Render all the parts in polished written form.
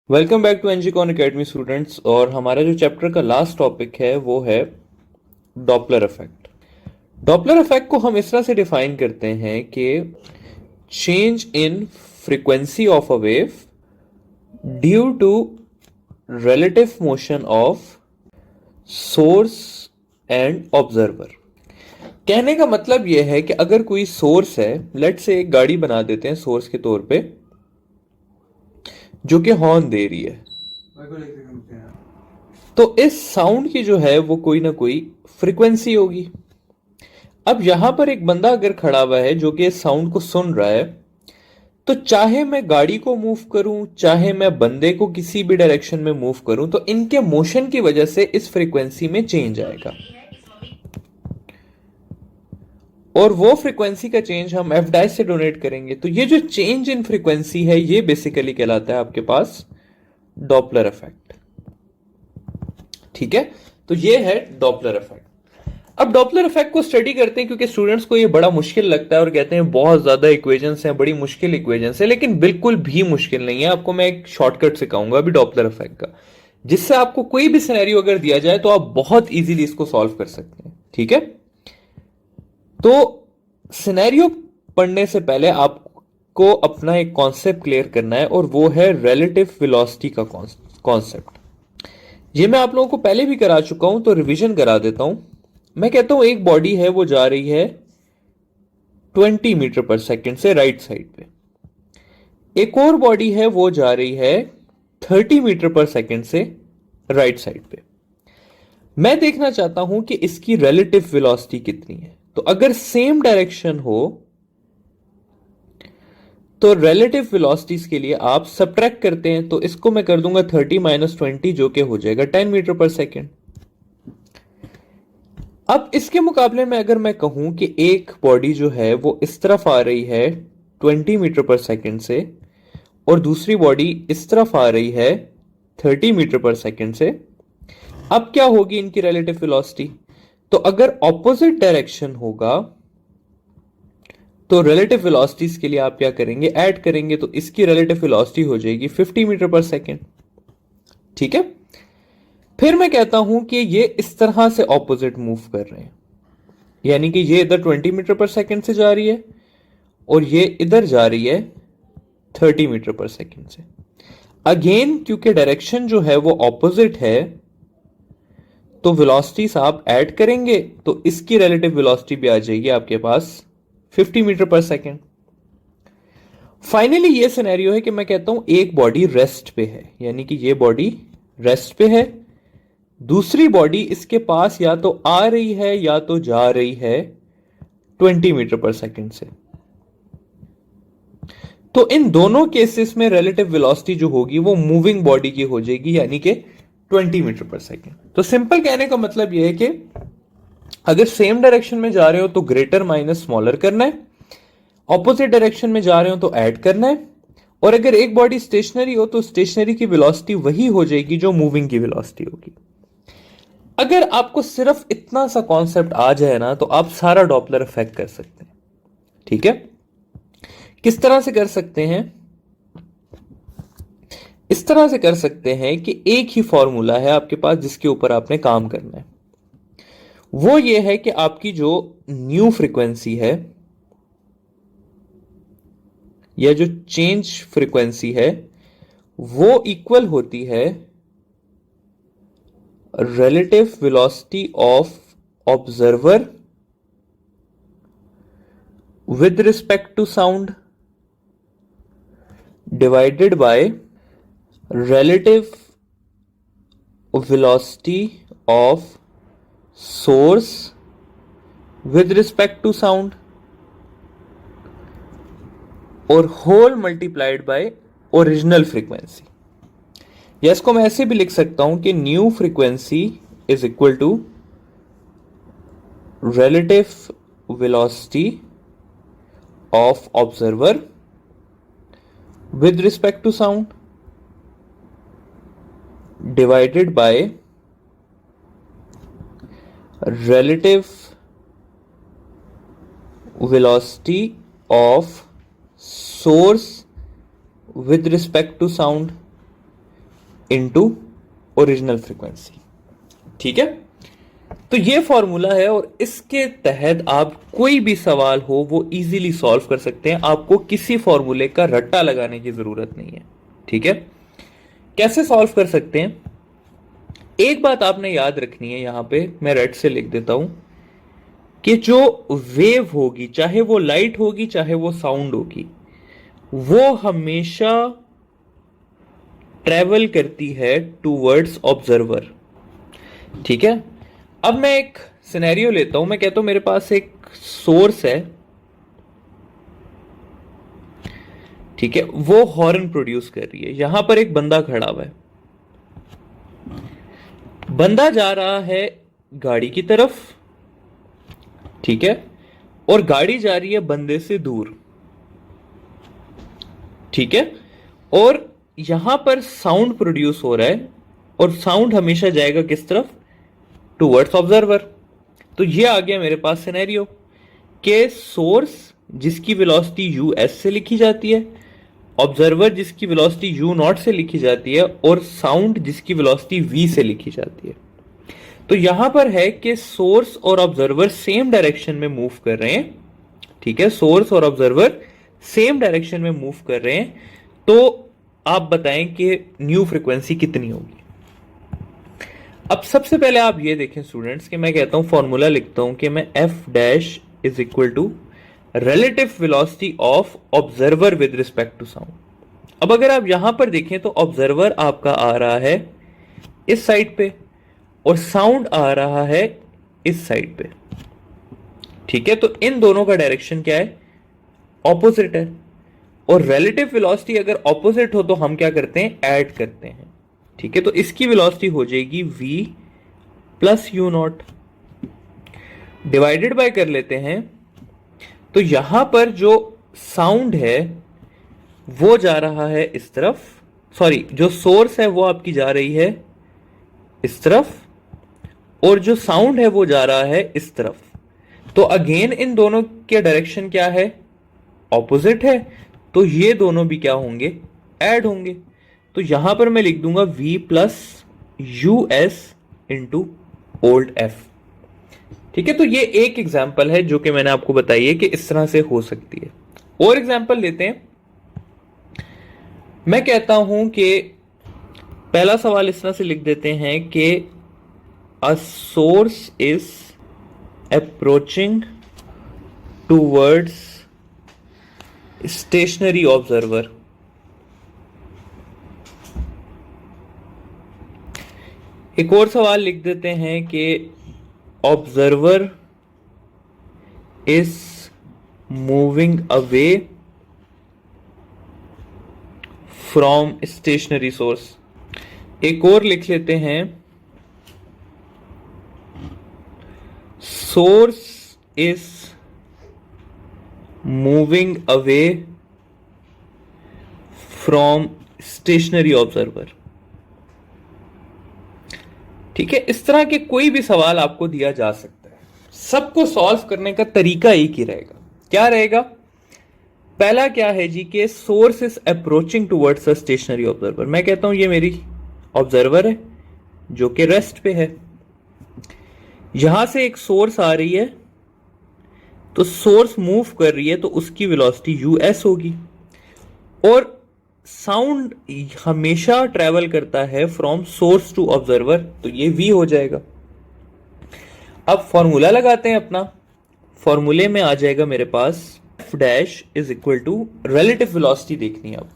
Welcome back to एनजीकॉन academy students. और हमारा जो चैप्टर का लास्ट टॉपिक है वो है डॉपलर इफेक्ट। डॉपलर इफेक्ट को हम इस तरह से डिफाइन करते हैं कि change in frequency of a wave due to relative motion of source and observer. कहने का मतलब यह है कि अगर कोई सोर्स है, लेट से एक गाड़ी बना देते हैं सोर्स के तौर पे जो कि हॉर्न दे रही है, तो इस साउंड की जो है वो कोई ना कोई फ्रीक्वेंसी होगी। अब यहां पर एक बंदा अगर खड़ा हुआ है जो कि इस साउंड को सुन रहा है, तो चाहे मैं गाड़ी को मूव करूं, चाहे मैं बंदे को किसी भी डायरेक्शन में मूव करूं, तो इनके मोशन की वजह से इस फ्रीक्वेंसी में चेंज आएगा। और वो फ्रीक्वेंसी का चेंज हम एफ डैश से डोनेट करेंगे। तो ये जो चेंज इन फ्रीक्वेंसी है ये बेसिकली कहलाता है आपके पास डॉपलर इफेक्ट। ठीक है, तो ये है डॉपलर इफेक्ट। अब डॉपलर इफेक्ट को स्टडी करते हैं क्योंकि स्टूडेंट्स को ये बड़ा मुश्किल लगता है और कहते हैं बहुत ज्यादा इक्वेशंस हैं, बड़ी मुश्किल इक्वेशंस है, लेकिन बिल्कुल भी मुश्किल नहीं है। आपको मैं एक शॉर्टकट सिखाऊंगा अभी डॉपलर इफेक्ट का, जिससे आपको कोई भी सिनेरियो अगर दिया जाए तो आप बहुत इजीली इसको सॉल्व कर सकते हैं। ठीक है, तो सिनेरियो पढ़ने से पहले आपको अपना एक कॉन्सेप्ट क्लियर करना है और वो है रिलेटिव वेलोसिटी का कॉन्सेप्ट। ये मैं आप लोगों को पहले भी करा चुका हूं, तो रिवीजन करा देता हूं। मैं कहता हूं एक बॉडी है वो जा रही है 20 मीटर पर सेकंड से राइट साइड पे, एक और बॉडी है वो जा रही है 30 मीटर पर सेकंड से राइट साइड पे। मैं देखना चाहता हूं कि इसकी रिलेटिव वेलोसिटी कितनी है। तो अगर सेम डायरेक्शन हो तो रिलेटिव वेलोसिटीज के लिए आप सब्ट्रैक्ट करते हैं, तो इसको मैं कर दूंगा 30 माइनस 20 जो कि हो जाएगा 10 मीटर पर सेकेंड। अब इसके मुकाबले में अगर मैं कहूं कि एक बॉडी जो है वो इस तरफ आ रही है 20 मीटर पर सेकेंड से और दूसरी बॉडी इस तरफ आ रही है 30 मीटर पर सेकेंड से, अब क्या होगी इनकी रिलेटिव वेलोसिटी? तो अगर ऑपोजिट डायरेक्शन होगा तो रिलेटिव वेलोसिटीज के लिए आप क्या करेंगे, ऐड करेंगे, तो इसकी रिलेटिव वेलोसिटी हो जाएगी 50 मीटर पर सेकेंड। ठीक है, फिर मैं कहता हूं कि ये इस तरह से ऑपोजिट मूव कर रहे हैं, यानी कि ये इधर 20 मीटर पर सेकेंड से जा रही है और ये इधर जा रही है 30 मीटर पर सेकेंड से। अगेन क्योंकि डायरेक्शन जो है वो ऑपोजिट है, तो वेलोसिटीज आप ऐड करेंगे तो इसकी रिलेटिव वेलोसिटी भी आ जाएगी आपके पास 50 मीटर पर सेकेंड। फाइनली ये सिनेरियो है कि मैं कहता हूं एक बॉडी रेस्ट पे है, यानी कि ये बॉडी रेस्ट पे है, दूसरी बॉडी इसके पास या तो आ रही है या तो जा रही है 20 मीटर पर सेकेंड से। तो इन दोनों केसेस में रिलेटिव वेलोसिटी जो होगी वो मूविंग बॉडी की हो जाएगी, यानी कि 20 मीटर पर सेकेंड। तो सिंपल कहने का मतलब यह है कि अगर सेम डायरेक्शन में जा रहे हो तो ग्रेटर माइनस स्मॉलर करना है, ऑपोजिट डायरेक्शन में जा रहे हो तो ऐड करना है, और अगर एक बॉडी स्टेशनरी हो तो स्टेशनरी की वेलोसिटी वही हो जाएगी जो मूविंग की वेलोसिटी होगी। अगर आपको सिर्फ इतना सा कॉन्सेप्ट आ जाए ना तो आप सारा डॉपलर इफेक्ट कर सकते हैं। ठीक है, किस तरह से कर सकते हैं? इस तरह से कर सकते हैं कि एक ही फॉर्मूला है आपके पास जिसके ऊपर आपने काम करना है। वो ये है कि आपकी जो न्यू फ्रीक्वेंसी है या जो चेंज फ्रीक्वेंसी है वो इक्वल होती है relative velocity of observer with respect to sound divided by relative velocity of source with respect to sound और whole multiplied by original frequency। या इसको मैं ऐसे भी लिख सकता हूं कि new frequency is equal to relative velocity of observer with respect to sound divided by relative velocity of source with respect to sound into original frequency. ठीक है, तो ये फॉर्मूला है और इसके तहत आप कोई भी सवाल हो वो इजीली सॉल्व कर सकते हैं। आपको किसी फॉर्मूले का रट्टा लगाने की जरूरत नहीं है। ठीक है, कैसे सॉल्व कर सकते हैं? एक बात आपने याद रखनी है, यहां पे मैं रेड से लिख देता हूं कि जो वेव होगी, चाहे वो लाइट होगी चाहे वो साउंड होगी, वो हमेशा ट्रेवल करती है टूवर्ड्स ऑब्जर्वर। ठीक है, अब मैं एक सिनेरियो लेता हूं। मैं कहता हूं मेरे पास एक सोर्स है, ठीक है, वो हॉर्न प्रोड्यूस कर रही है। यहां पर एक बंदा खड़ा हुआ है, बंदा जा रहा है गाड़ी की तरफ, ठीक है, और गाड़ी जा रही है बंदे से दूर। ठीक है, और यहां पर साउंड प्रोड्यूस हो रहा है और साउंड हमेशा जाएगा किस तरफ? Towards observer. तो ये आ गया मेरे पास सिनेरियो के सोर्स जिसकी वेलोसिटी यू एस से लिखी जाती है, ऑब्जर्वर जिसकी वेलोसिटी यू नॉट से लिखी जाती है, और साउंड जिसकी वेलोसिटी वी से लिखी जाती है। तो यहां पर है कि सोर्स और ऑब्जर्वर सेम डायरेक्शन में मूव कर रहे हैं। ठीक है, सोर्स और ऑब्जर्वर सेम डायरेक्शन में मूव कर रहे हैं। तो आप बताएं कि न्यू फ्रीक्वेंसी कितनी होगी। अब सबसे पहले आप ये देखें स्टूडेंट्स कि मैं कहता हूं, फॉर्मूला लिखता हूं कि मैं F dash is equal to relative velocity of observer with respect to sound. अब अगर आप यहां पर देखें तो ऑब्जर्वर आपका आ रहा है इस साइड पे और साउंड आ रहा है इस साइड पे। ठीक है, तो इन दोनों का डायरेक्शन क्या है? ऑपोजिट है। और रिलेटिव वेलोसिटी अगर ऑपोजिट हो तो हम क्या करते हैं? ऐड करते हैं। ठीक है, तो इसकी वेलोसिटी हो जाएगी v plus you not, divided by कर लेते हैं। तो यहां पर जो साउंड है वो जा रहा है इस तरफ, सॉरी, जो सोर्स है वो आपकी जा रही है इस तरफ, और जो साउंड है वो जा रहा है इस तरफ। तो अगेन इन दोनों के डायरेक्शन क्या है? ऑपोजिट है। तो ये दोनों भी क्या होंगे? ऐड होंगे। तो यहां पर मैं लिख दूंगा v plus U S into old F. ठीक है, तो ये एक एग्जाम्पल है जो कि मैंने आपको बताई है कि इस तरह से हो सकती है। और एग्जाम्पल लेते हैं। मैं कहता हूं कि पहला सवाल इस तरह से लिख देते हैं कि a source is approaching towards stationary observer. एक और सवाल लिख देते हैं कि observer is moving away from stationary source. एक और लिख लेते हैं source is moving away from stationary observer. ठीक है, इस तरह के कोई भी सवाल आपको दिया जा सकता है। सबको सॉल्व करने का तरीका एक ही रहेगा। क्या रहेगा? पहला क्या है जी कि source is approaching towards a stationary observer. मैं कहता हूं ये मेरी ऑब्जर्वर है जो कि रेस्ट पे है। यहां से एक सोर्स आ रही है, तो सोर्स मूव कर रही है तो उसकी वेलोसिटी यू एस होगी, और साउंड हमेशा ट्रेवल करता है फ्रॉम सोर्स टू ऑब्जर्वर, तो ये v हो जाएगा। अब फॉर्मूला लगाते हैं अपना। फॉर्मूले में आ जाएगा मेरे पास f dash is equal to relative velocity देखनी है। अब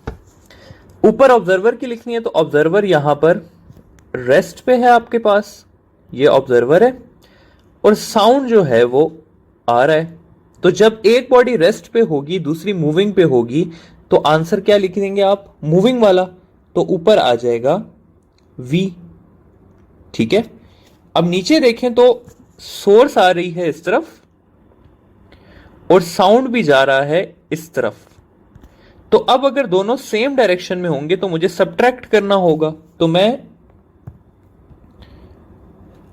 ऊपर ऑब्जर्वर की लिखनी है, तो ऑब्जर्वर यहां पर रेस्ट पे है आपके पास, ये ऑब्जर्वर है, और साउंड जो है वो आ रहा है। तो जब एक बॉडी रेस्ट पे होगी दूसरी मूविंग पे होगी, तो आंसर क्या लिख देंगे आप? मूविंग वाला। तो ऊपर आ जाएगा v। ठीक है, अब नीचे देखें तो सोर्स आ रही है इस तरफ और साउंड भी जा रहा है इस तरफ। तो अब अगर दोनों सेम डायरेक्शन में होंगे तो मुझे सब्ट्रैक्ट करना होगा। तो मैं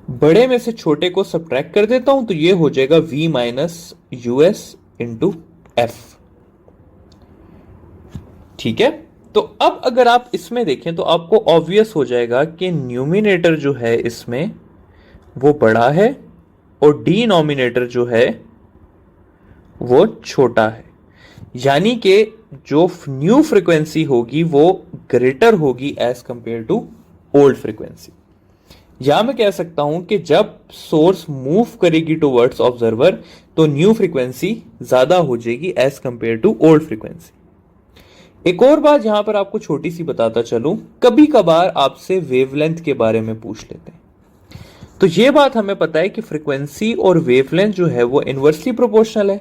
बड़े में से छोटे को सब्ट्रैक्ट कर देता हूं, तो ये हो जाएगा v minus U S into F. ठीक है, तो अब अगर आप इसमें देखें तो आपको ऑब्वियस हो जाएगा कि न्यूमिनेटर जो है इसमें वो बड़ा है और डिनोमिनेटर जो है वो छोटा है, यानी कि जो न्यू फ्रीक्वेंसी होगी वो ग्रेटर होगी as compare to old frequency. या मैं कह सकता हूं कि जब सोर्स मूव करेगी टुवर्ड्स ऑब्जर्वर तो न्यू फ्रीक्वेंसी ज्यादा हो जाएगी as compare to old frequency. एक और बात यहां पर आपको छोटी सी बताता चलूं, कभी कभार आपसे वेवलेंथ के बारे में पूछ लेते हैं। तो यह बात हमें पता है कि फ्रीक्वेंसी और वेवलेंथ जो है वो इनवर्सली प्रोपोर्शनल है।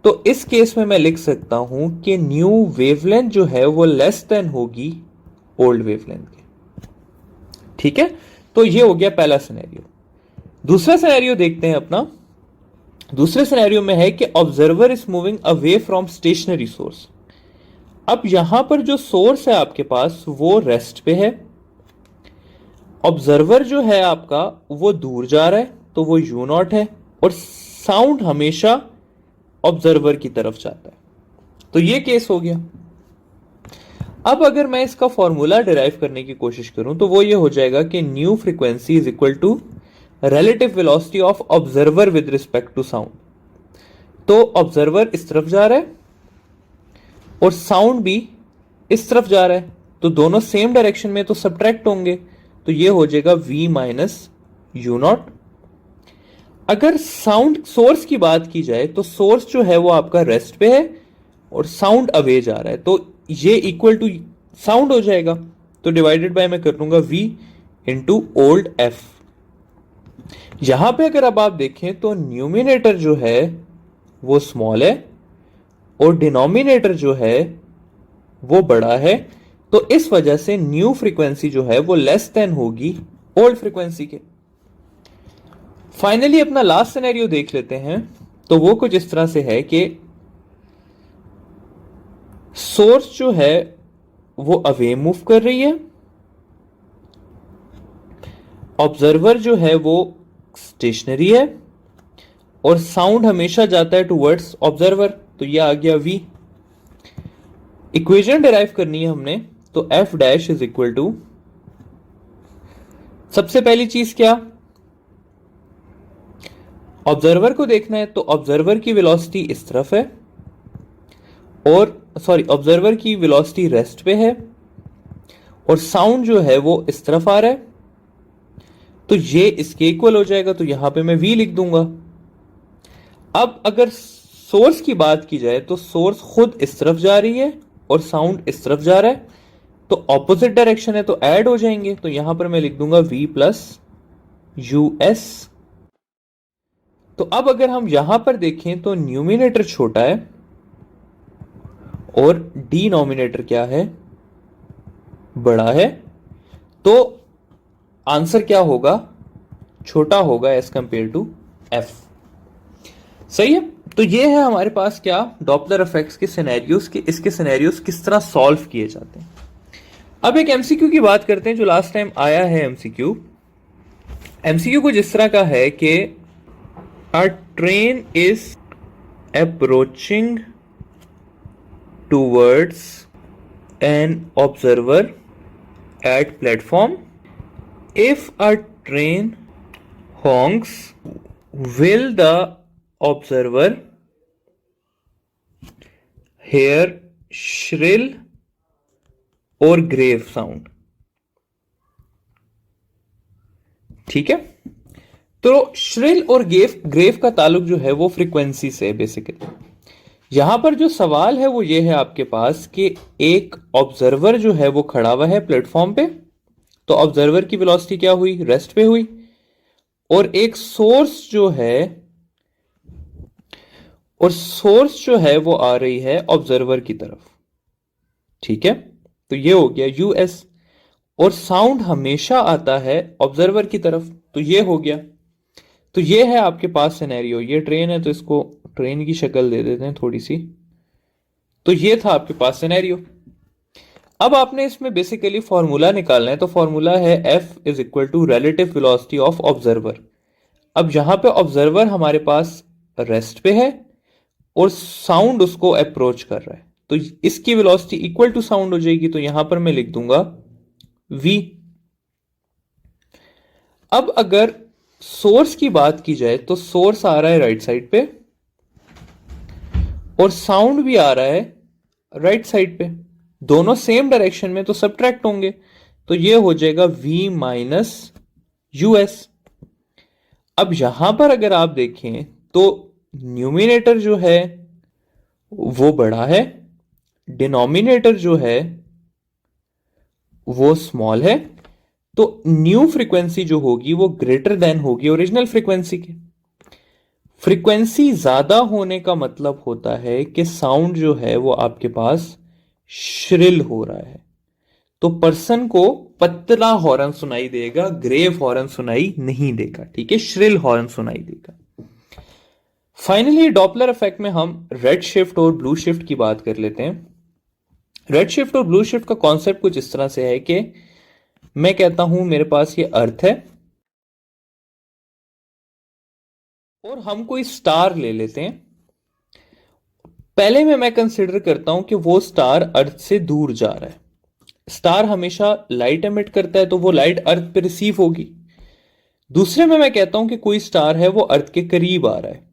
तो इस केस में मैं लिख सकता हूं कि न्यू वेवलेंथ जो है वो लेस देन होगी ओल्ड वेवलेंथ के। ठीक है, तो ये हो गया पहला सिनेरियो। दूसरा सिनेरियो देखते हैं अपना। दूसरे सिनेरियो में है कि observer is moving away from stationary source. अब यहां पर जो सोर्स है आपके पास वो रेस्ट पे है, ऑब्जर्वर जो है आपका वो दूर जा रहा है तो वो यू नॉट है, और साउंड हमेशा ऑब्जर्वर की तरफ जाता है। तो ये केस हो गया। अब अगर मैं इसका फॉर्मूला डिराइव करने की कोशिश करूं तो वो ये हो जाएगा कि new frequency is equal to relative velocity of observer with respect to sound. तो ऑब्जर्वर इस तरफ जा रहा है और साउंड भी इस तरफ जा रहा है, तो दोनों सेम डायरेक्शन में तो सब्ट्रैक्ट होंगे, तो ये हो जाएगा v माइनस यू नॉट। अगर साउंड सोर्स की बात की जाए तो सोर्स जो है वो आपका रेस्ट पे है और साउंड अवे जा रहा है, तो ये इक्वल टू साउंड हो जाएगा। तो डिवाइडेड बाय मैं कर लूंगा v इंटू ओल्ड एफ। यहां पे अगर अब आप देखें तो न्यूमिनेटर जो है वो स्मॉल है और डिनोमिनेटर जो है वो बड़ा है, तो इस वजह से न्यू फ्रीक्वेंसी जो है वो लेस देन होगी ओल्ड फ्रीक्वेंसी के। फाइनली अपना लास्ट सिनेरियो देख लेते हैं। तो वो कुछ इस तरह से है कि सोर्स जो है वो अवे मूव कर रही है, ऑब्जर्वर जो है वो स्टेशनरी है और साउंड हमेशा जाता है टुवर्ड्स ऑब्जर्वर, तो ये आ गया v। इक्वेशन डिराइव करनी है हमने, तो f dash is equal to, सबसे पहली चीज क्या, ऑब्जर्वर को देखना है, तो ऑब्जर्वर की वेलोसिटी इस तरफ है और ऑब्जर्वर की वेलोसिटी रेस्ट पे है और साउंड जो है वो इस तरफ आ रहा है, तो ये इसके इक्वल हो जाएगा, तो यहां पे मैं v लिख दूंगा। अब अगर सोर्स की बात की जाए तो सोर्स खुद इस तरफ जा रही है और साउंड इस तरफ जा रहा है, तो ऑपोजिट डायरेक्शन है तो ऐड हो जाएंगे, तो यहां पर मैं लिख दूंगा v प्लस यू एस। तो अब अगर हम यहां पर देखें तो न्यूमिनेटर छोटा है और डिनोमिनेटर क्या है, बड़ा है, तो आंसर क्या होगा, छोटा होगा एज कंपेयर टू f। सही है। तो ये है हमारे पास क्या, डॉपलर इफेक्ट्स के सिनेरियोस के, इसके सिनेरियोस किस तरह सॉल्व किए जाते हैं। अब एक एमसीक्यू की बात करते हैं जो लास्ट टाइम आया है। एमसीक्यू कुछ इस तरह का है कि a train is approaching towards an observer at platform. If a train honks, will the observer hear shrill or grave sound? ठीक है, तो श्रिल और ग्रेव का ताल्लुक जो है वो फ्रीक्वेंसी से है बेसिकली। यहां पर जो सवाल है वो ये है आपके पास कि एक ऑब्जर्वर जो है वो खड़ा हुआ है प्लेटफॉर्म पे, तो ऑब्जर्वर की वेलोसिटी क्या हुई, रेस्ट पे हुई, और एक सोर्स जो है वो आ रही है ऑब्जर्वर की तरफ। ठीक है, तो ये हो गया यूएस, और साउंड हमेशा आता है ऑब्जर्वर की तरफ, तो ये हो गया। तो ये है आपके पास सिनेरियो। ये ट्रेन है तो इसको ट्रेन की शक्ल दे देते हैं थोड़ी सी। तो ये था आपके पास सिनेरियो। अब आपने इसमें बेसिकली फॉर्मूला निकालना है, तो फॉर्मूला है F is equal to relative velocity of observer. अब यहां पे ऑब्जर्वर हमारे पास रेस्ट पे है और साउंड उसको अप्रोच कर रहा है, तो इसकी वेलोसिटी इक्वल टू साउंड हो जाएगी, तो यहां पर मैं लिख दूंगा v। अब अगर सोर्स की बात की जाए तो सोर्स आ रहा है राइट साइड पे और साउंड भी आ रहा है राइट साइड पे, दोनों सेम डायरेक्शन में, तो सबट्रैक्ट होंगे, तो ये हो जाएगा v माइनस यूएस। अब यहां पर अगर आप देखें तो न्यूमिनेटर जो है वो बड़ा है, डिनोमिनेटर जो है वो स्मॉल है, तो न्यू फ्रीक्वेंसी जो होगी वो ग्रेटर देन होगी ओरिजिनल फ्रीक्वेंसी के। फ्रीक्वेंसी ज्यादा होने का मतलब होता है कि साउंड जो है वो आपके पास श्रिल हो रहा है, तो पर्सन को पतला हॉर्न सुनाई देगा, ग्रेव हॉर्न सुनाई नहीं देगा, ठीक है, श्रिल हॉर्न सुनाई देगा। फाइनली डॉपलर इफेक्ट में हम रेड शिफ्ट और ब्लू शिफ्ट की बात कर लेते हैं। रेड शिफ्ट और ब्लू शिफ्ट का कॉन्सेप्ट कुछ इस तरह से है कि मैं कहता हूं मेरे पास ये अर्थ है और हम कोई स्टार ले लेते हैं। पहले में मैं कंसिडर करता हूं कि वो स्टार अर्थ से दूर जा रहा है। स्टार हमेशा लाइट एमिट करता है, तो वो लाइट अर्थ पे रिसीव होगी। दूसरे में मैं कहता हूं कि कोई स्टार है वो अर्थ के करीब आ रहा है,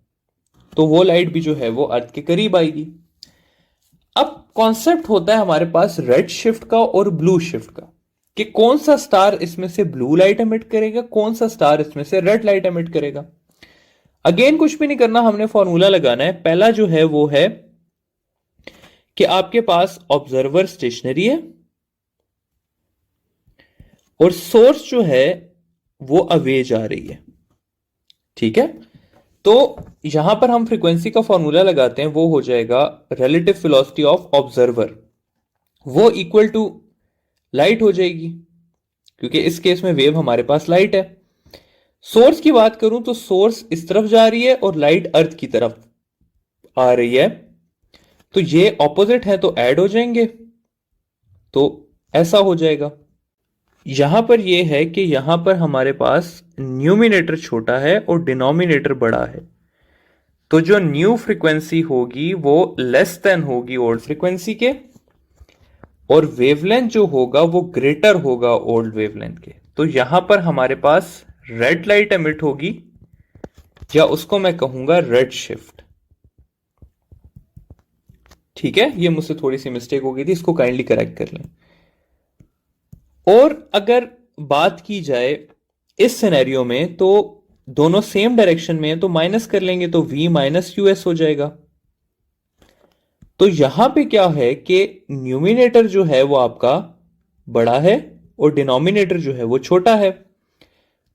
तो वो लाइट भी जो है वो अर्थ के करीब आएगी। अब कॉन्सेप्ट होता है हमारे पास रेड शिफ्ट का और ब्लू शिफ्ट का, कि कौन सा स्टार इसमें से ब्लू लाइट एमिट करेगा, कौन सा स्टार इसमें से रेड लाइट एमिट करेगा। अगेन कुछ भी नहीं करना, हमने फॉर्मूला लगाना है। पहला जो है वो है कि आपके पास ऑब्जर्वर स्टेशनरी है और सोर्स जो है वो अवे जा रही है, ठीक है। तो यहां पर हम फ्रीक्वेंसी का फॉर्मूला लगाते हैं, वो हो जाएगा रिलेटिव वेलोसिटी ऑफ ऑब्जर्वर, वो इक्वल टू लाइट हो जाएगी, क्योंकि इस केस में वेव हमारे पास लाइट है। सोर्स की बात करूं तो सोर्स इस तरफ जा रही है और लाइट अर्थ की तरफ आ रही है, तो ये ऑपोजिट है तो ऐड हो जाएंगे, तो ऐसा हो जाएगा। यहां पर यह है कि यहां पर हमारे पास न्यूमिनेटर छोटा है और डिनोमिनेटर बड़ा है, तो जो न्यू फ्रीक्वेंसी होगी वो लेस देन होगी ओल्ड फ्रीक्वेंसी के, और वेवलेंथ जो होगा वो ग्रेटर होगा ओल्ड वेवलेंथ के। तो यहां पर हमारे पास रेड लाइट एमिट होगी, या उसको मैं कहूंगा रेड शिफ्ट, ठीक है। ये मुझसे थोड़ी सी मिस्टेक हो गई थी, इसको काइंडली करेक्ट कर लें। और अगर बात की जाए इस सिनेरियो में तो दोनों सेम डायरेक्शन में है, तो माइनस कर लेंगे तो v माइनस यूएस हो जाएगा। तो यहां पे क्या है कि न्यूमिनेटर जो है वो आपका बड़ा है और डिनोमिनेटर जो है वो छोटा है,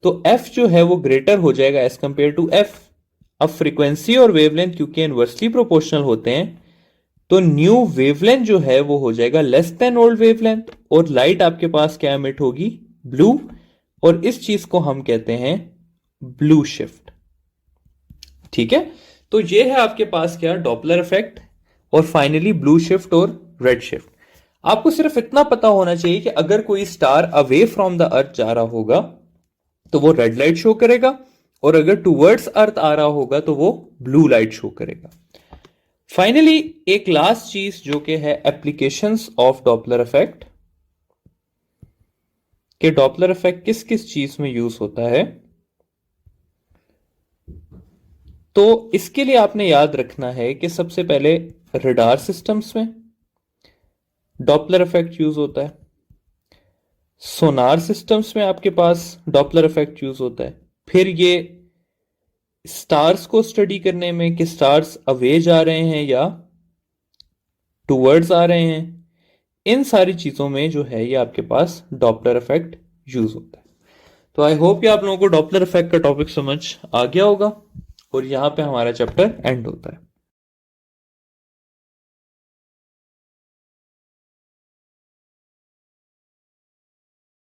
तो f जो है वो ग्रेटर हो जाएगा एज कंपेयर टू f। अब फ्रीक्वेंसी और वेवलेंथ क्योंकि इनवर्सली प्रोपोर्शनल होते हैं, तो न्यू वेवलेंथ जो है वो हो जाएगा लेस देन ओल्ड वेवलेंथ, और लाइट आपके पास क्या एमिट होगी, ब्लू, और इस चीज को हम कहते हैं ब्लू शिफ्ट, ठीक है। तो ये है आपके पास क्या, डॉपलर इफेक्ट और फाइनली ब्लू शिफ्ट और रेड शिफ्ट। आपको सिर्फ इतना पता होना चाहिए कि अगर कोई star away from the earth जा रहा होगा तो वो रेड लाइट शो करेगा, और अगर टूवर्ड्स अर्थ आ रहा होगा तो वो ब्लू लाइट शो करेगा। फाइनली एक लास्ट चीज जो कि है एप्लीकेशंस ऑफ डॉपलर इफेक्ट, कि डॉपलर इफेक्ट किस किस चीज में यूज होता है। तो इसके लिए आपने याद रखना है कि सबसे पहले रडार सिस्टम्स में डॉपलर इफेक्ट यूज होता है, सोनार सिस्टम्स में आपके पास डॉपलर इफेक्ट यूज होता है, फिर ये स्टार्स को स्टडी करने में कि स्टार्स अवे जा रहे हैं या टूवर्ड्स आ रहे हैं, इन सारी चीजों में जो है ये आपके पास डॉपलर इफेक्ट यूज होता है। तो आई होप ये आप लोगों को डॉपलर इफेक्ट का टॉपिक समझ आ गया होगा, और यहां पे हमारा चैप्टर एंड होता है।